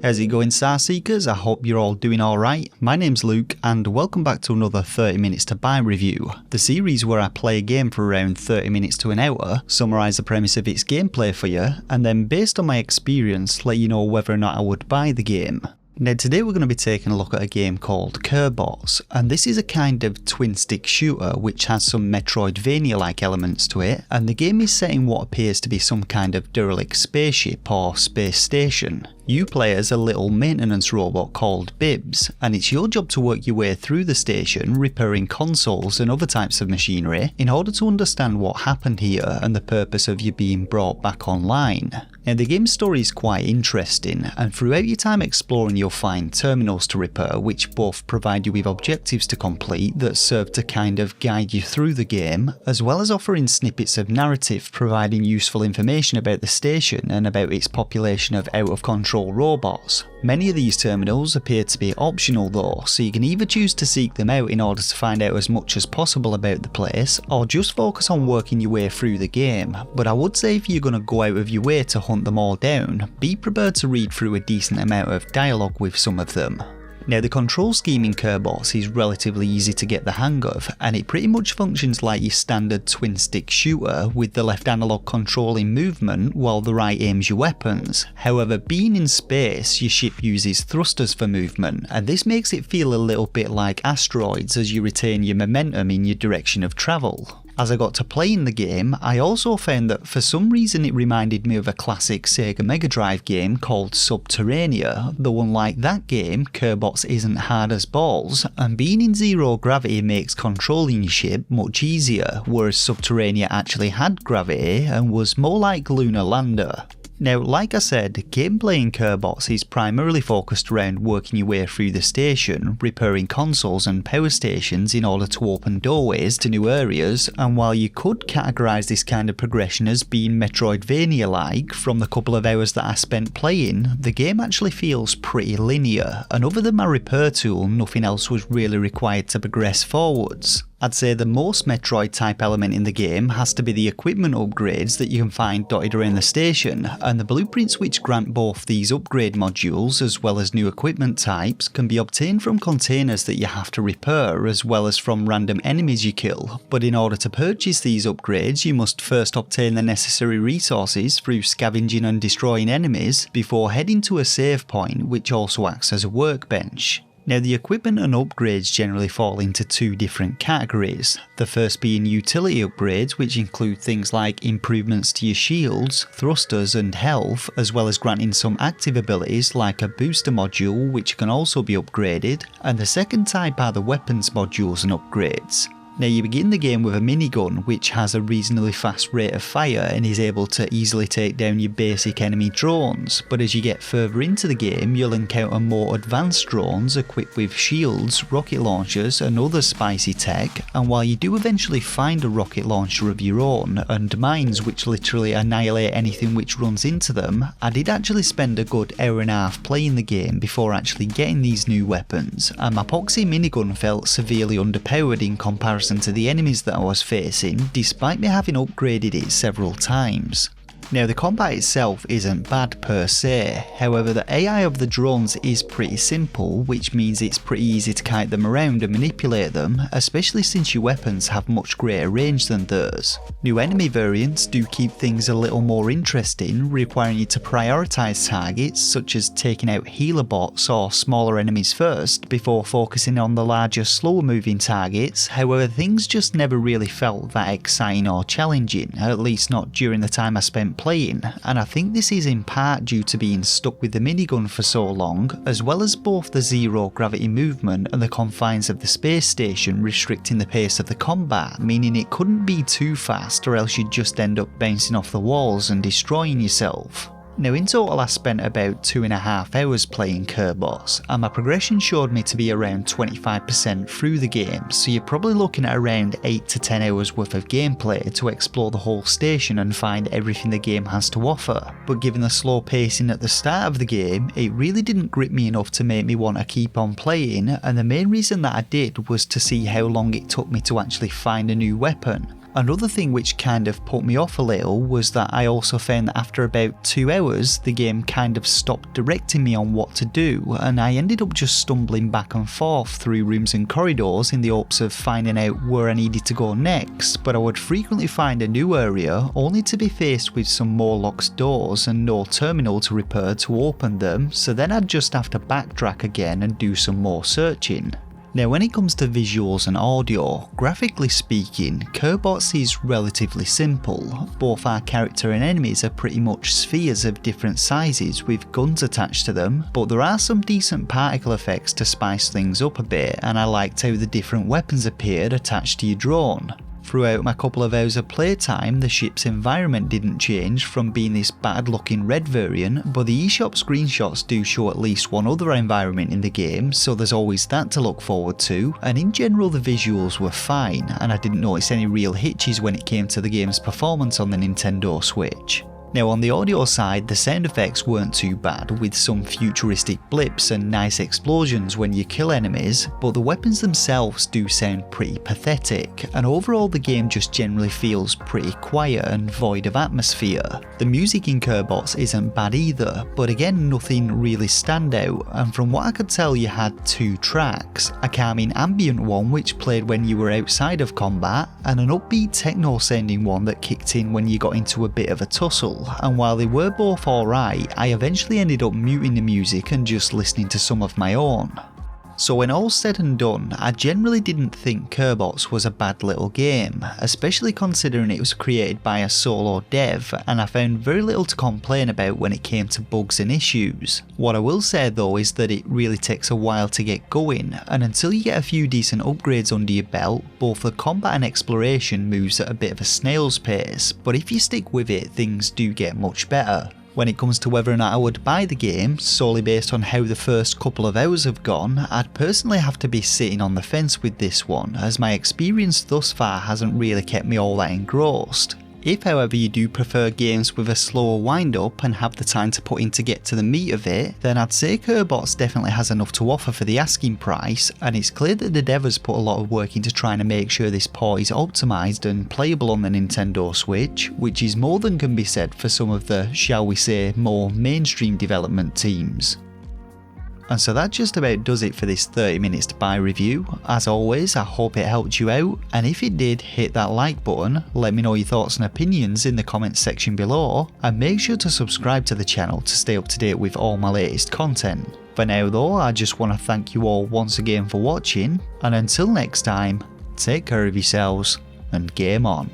How's it going, Star Seekers? I hope you're all doing alright. My name's Luke and welcome back to another 30 Minutes to Buy review, the series where I play a game for around 30 minutes to an hour, summarise the premise of its gameplay for you, and then based on my experience let you know whether or not I would buy the game. Now today we're going to be taking a look at a game called Carebotz, and this is a kind of twin stick shooter which has some Metroidvania like elements to it, and the game is set in what appears to be some kind of derelict spaceship or space station. You play as a little maintenance robot called BIBZ, and it's your job to work your way through the station, repairing consoles and other types of machinery in order to understand what happened here and the purpose of you being brought back online. Now the game's story is quite interesting, and throughout your time exploring you'll find terminals to repair which both provide you with objectives to complete that serve to kind of guide you through the game, as well as offering snippets of narrative providing useful information about the station and about its population of out of control robots. Many of these terminals appear to be optional though, so you can either choose to seek them out in order to find out as much as possible about the place, or just focus on working your way through the game. But I would say if you're going to go out of your way to hunt them all down, be prepared to read through a decent amount of dialogue with some of them. Now the control scheme in Carebotz is relatively easy to get the hang of, and it pretty much functions like your standard twin stick shooter, with the left analog controlling movement while the right aims your weapons. However, being in space, your ship uses thrusters for movement, and this makes it feel a little bit like asteroids as you retain your momentum in your direction of travel. As I got to playing the game, I also found that for some reason it reminded me of a classic Sega Mega Drive game called Subterranea, though unlike that game, Carebotz isn't hard as balls, and being in zero gravity makes controlling your ship much easier, whereas Subterranea actually had gravity and was more like Lunar Lander. Now, like I said, gameplay in Carebotz is primarily focused around working your way through the station, repairing consoles and power stations in order to open doorways to new areas, and while you could categorise this kind of progression as being Metroidvania-like from the couple of hours that I spent playing, the game actually feels pretty linear, and other than my repair tool, nothing else was really required to progress forwards. I'd say the most Metroid type element in the game has to be the equipment upgrades that you can find dotted around the station, and the blueprints which grant both these upgrade modules as well as new equipment types can be obtained from containers that you have to repair as well as from random enemies you kill, but in order to purchase these upgrades you must first obtain the necessary resources through scavenging and destroying enemies before heading to a save point which also acts as a workbench. Now the equipment and upgrades generally fall into two different categories, the first being utility upgrades which include things like improvements to your shields, thrusters and health, as well as granting some active abilities like a booster module which can also be upgraded, and the second type are the weapons modules and upgrades. Now you begin the game with a minigun which has a reasonably fast rate of fire and is able to easily take down your basic enemy drones, but as you get further into the game you'll encounter more advanced drones equipped with shields, rocket launchers and other spicy tech, and while you do eventually find a rocket launcher of your own and mines which literally annihilate anything which runs into them, I did actually spend a good hour and a half playing the game before actually getting these new weapons, and my Poxy minigun felt severely underpowered in comparison to the enemies that I was facing, despite me having upgraded it several times. Now the combat itself isn't bad per se, however the AI of the drones is pretty simple, which means it's pretty easy to kite them around and manipulate them, especially since your weapons have much greater range than theirs. New enemy variants do keep things a little more interesting, requiring you to prioritise targets such as taking out healer bots or smaller enemies first before focusing on the larger slower moving targets. However, things just never really felt that exciting or challenging, at least not during the time I spent playing, and I think this is in part due to being stuck with the minigun for so long, as well as both the zero gravity movement and the confines of the space station restricting the pace of the combat, meaning it couldn't be too fast or else you'd just end up bouncing off the walls and destroying yourself. Now in total I spent about 2.5 hours playing Carebotz, and my progression showed me to be around 25% through the game, so you're probably looking at around 8 to 10 hours worth of gameplay to explore the whole station and find everything the game has to offer. But given the slow pacing at the start of the game, it really didn't grip me enough to make me want to keep on playing, and the main reason that I did was to see how long it took me to actually find a new weapon. Another thing which kind of put me off a little was that I also found that after about 2 hours the game kind of stopped directing me on what to do, and I ended up just stumbling back and forth through rooms and corridors in the hopes of finding out where I needed to go next, but I would frequently find a new area only to be faced with some more locked doors and no terminal to repair to open them, so then I'd just have to backtrack again and do some more searching. Now when it comes to visuals and audio, graphically speaking, Carebotz is relatively simple. Both our character and enemies are pretty much spheres of different sizes with guns attached to them, but there are some decent particle effects to spice things up a bit, and I liked how the different weapons appeared attached to your drone. Throughout my couple of hours of playtime, the ship's environment didn't change from being this battered looking red variant, but the eShop screenshots do show at least one other environment in the game, so there's always that to look forward to, and in general the visuals were fine, and I didn't notice any real hitches when it came to the game's performance on the Nintendo Switch. Now on the audio side, the sound effects weren't too bad, with some futuristic blips and nice explosions when you kill enemies, but the weapons themselves do sound pretty pathetic, and overall the game just generally feels pretty quiet and void of atmosphere. The music in Carebotz isn't bad either, but again nothing really stand out, and from what I could tell you had 2 tracks, a calming ambient one which played when you were outside of combat, and an upbeat techno sounding one that kicked in when you got into a bit of a tussle. And while they were both alright, I eventually ended up muting the music and just listening to some of my own. So when all's said and done, I generally didn't think Carebotz was a bad little game, especially considering it was created by a solo dev, and I found very little to complain about when it came to bugs and issues. What I will say though is that it really takes a while to get going, and until you get a few decent upgrades under your belt, both the combat and exploration moves at a bit of a snail's pace, but if you stick with it, things do get much better. When it comes to whether or not I would buy the game, solely based on how the first couple of hours have gone, I'd personally have to be sitting on the fence with this one, as my experience thus far hasn't really kept me all that engrossed. If however you do prefer games with a slower wind up and have the time to put in to get to the meat of it, then I'd say Carebotz definitely has enough to offer for the asking price, and it's clear that the dev has put a lot of work into trying to make sure this port is optimised and playable on the Nintendo Switch, which is more than can be said for some of the, shall we say, more mainstream development teams. And so that just about does it for this 30 minutes to buy review. As always, I hope it helped you out, and if it did, hit that like button, let me know your thoughts and opinions in the comments section below, and make sure to subscribe to the channel to stay up to date with all my latest content. For now though, I just want to thank you all once again for watching, and until next time, take care of yourselves and game on.